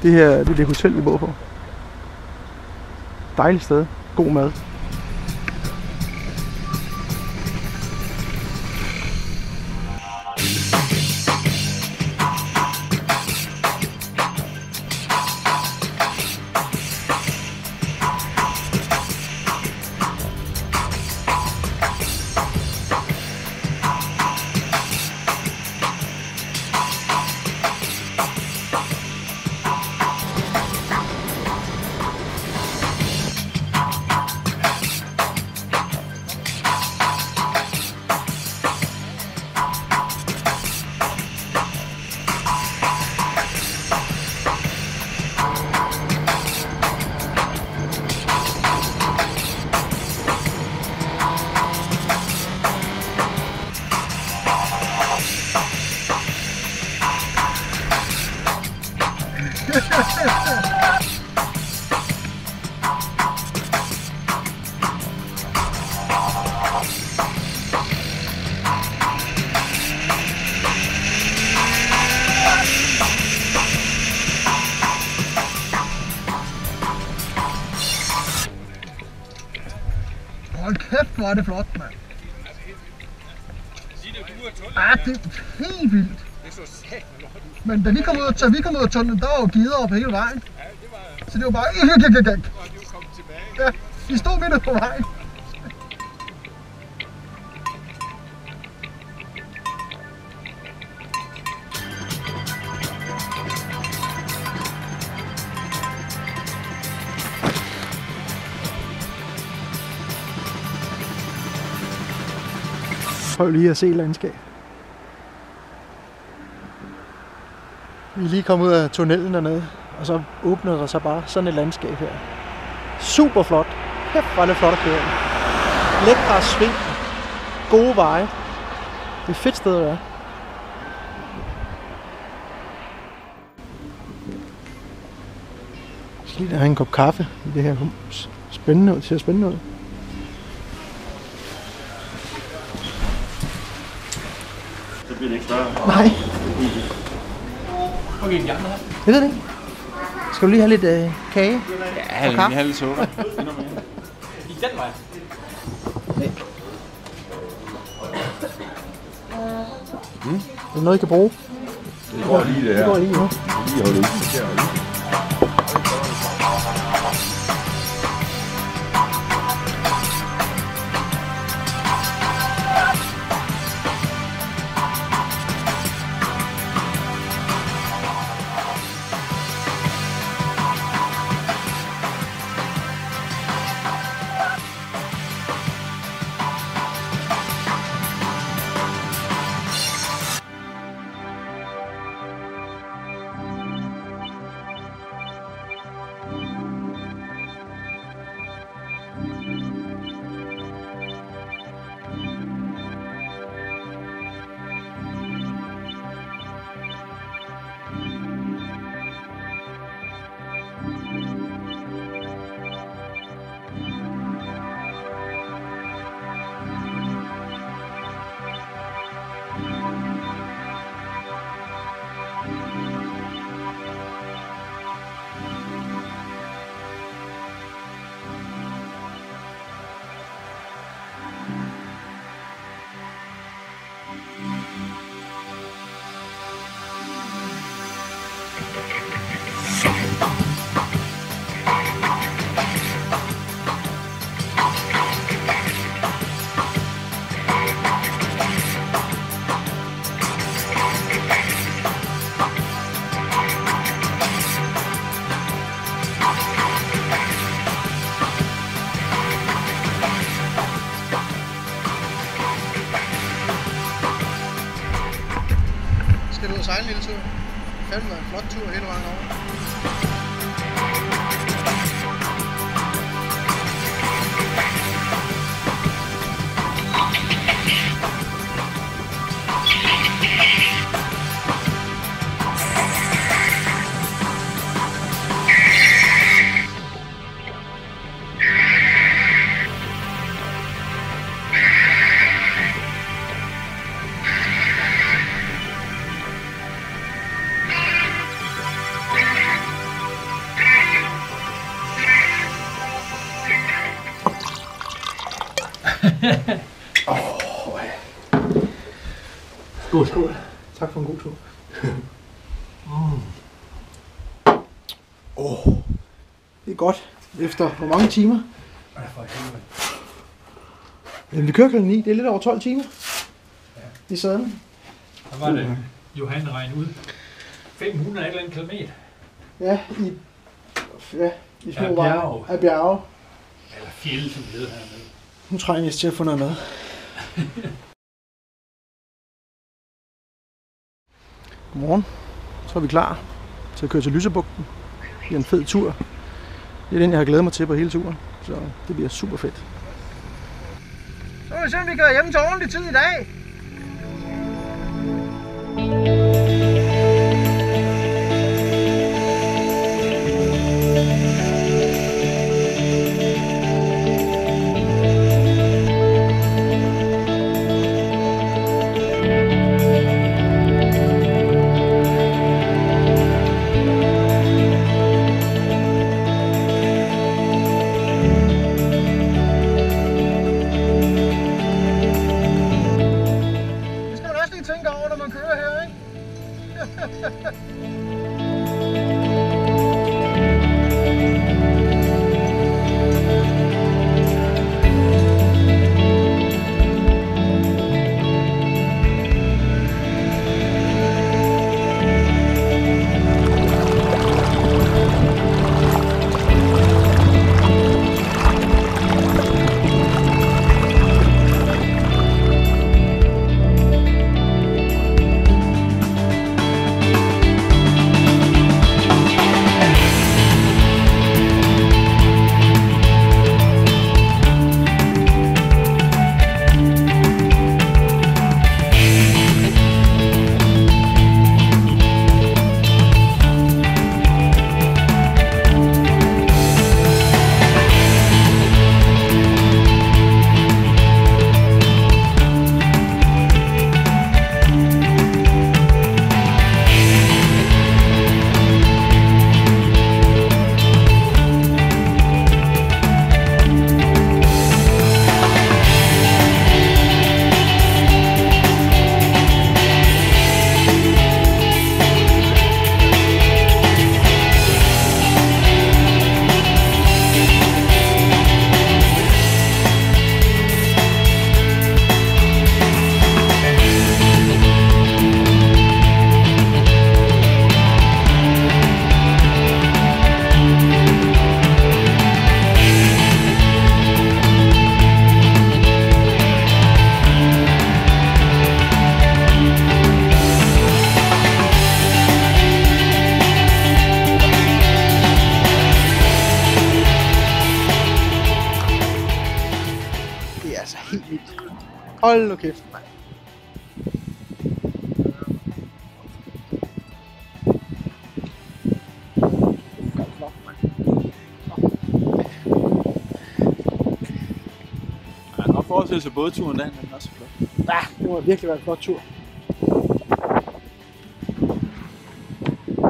Det her det er det hotel, vi bor på. Dejligt sted. God mad. Hold kæft, hvor er det flot, mand. Det er helt vildt. Men da vi kom ud af tunnelen, der var jo gider op hele vejen. Så det var bare... Ja, de stod midt på vejen. Prøv lige at se landskab. Vi er lige kommet ud af tunnelen dernede, og så åbnede der sig bare sådan et landskab her. Super flot. Kæft, hvor er det flot at køre. Lækre sving. Gode veje. Det er et fedt sted at være. Jeg skal lige have en kop kaffe i det her hus. Spændende ud. Det ser spændende ud. Så bliver det ikke større. Nej. Okay, de andre her. Jeg ved det ikke. Skal du lige have lidt kage? Ja, og kaffe? have lidt sukker. I den vej. Er det noget, I kan bruge? Det går lige der. Det går lige nu. Lige holde ud. Skal du ud og sejle en lille tur? Fandme en flot tur hele vejen over. Skål. Skål. Tak for en god tur. Det er godt. Efter hvor mange timer? Jamen, vi kører kl. 9. Det er lidt over 12 timer. I sadlen. Så var det Johan regnet ud. 500 eller en kilometer. Ja, i små veje af bjerge. Eller fjelde, som det hedder hernede. Nu trænger jeg til at få noget mad. Godmorgen. Så er vi klar til at køre til Lysebugten. Det er en fed tur. Det er den, jeg har glædet mig til på hele turen. Så det bliver super fedt. Så vil vi se, om vi kører hjem til ordentlig tid i dag. Hold nu kæft, mand. Jeg kan godt forestille sig både turen den, men også flot. Ja, det må virkelig være en flot tur.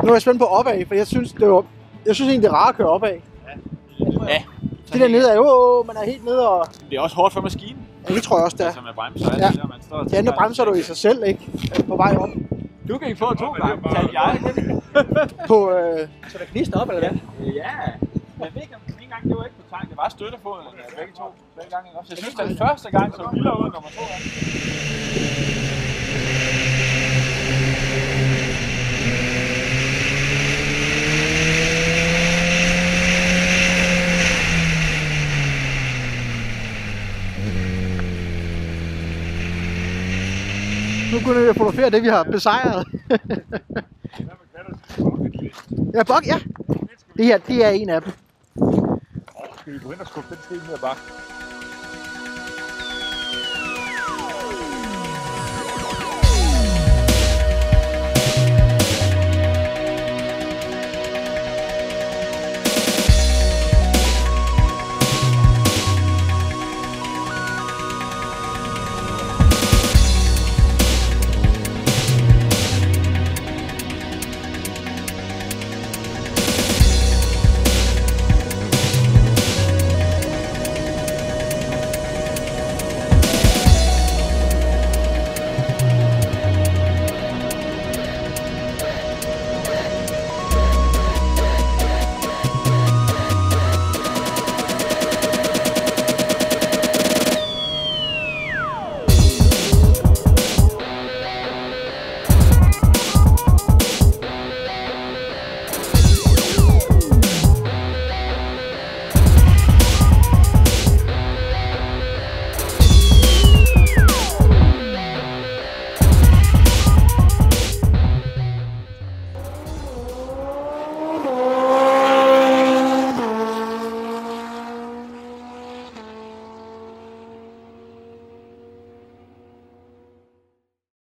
Nu er jeg spændt på opad, for jeg synes egentlig det er rart at køre opad. Ja. Det der nede er jo, man er helt nede og... Det er også hårdt for maskinen. Ja, det tror jeg også, der. Altså med bremser, ja. Der, man står Ja, nu bremser du i sig selv, ikke? På vej op. Du kan ikke få 2 gange, talte jeg. På, så der knister op, eller hvad? Ja. Jeg ved ikke, om en gang det var ikke på tank. Det var støttefoden, begge to. Begge gange også. Jeg synes, det er den første gang, så vildere ud nummer 2 gange. Nu kunne jeg fotografere det, vi har besejret. Ja, bok, ja. Det her, det er en af dem. Skal vi gå hen og skubbe den sten ned ad bakken?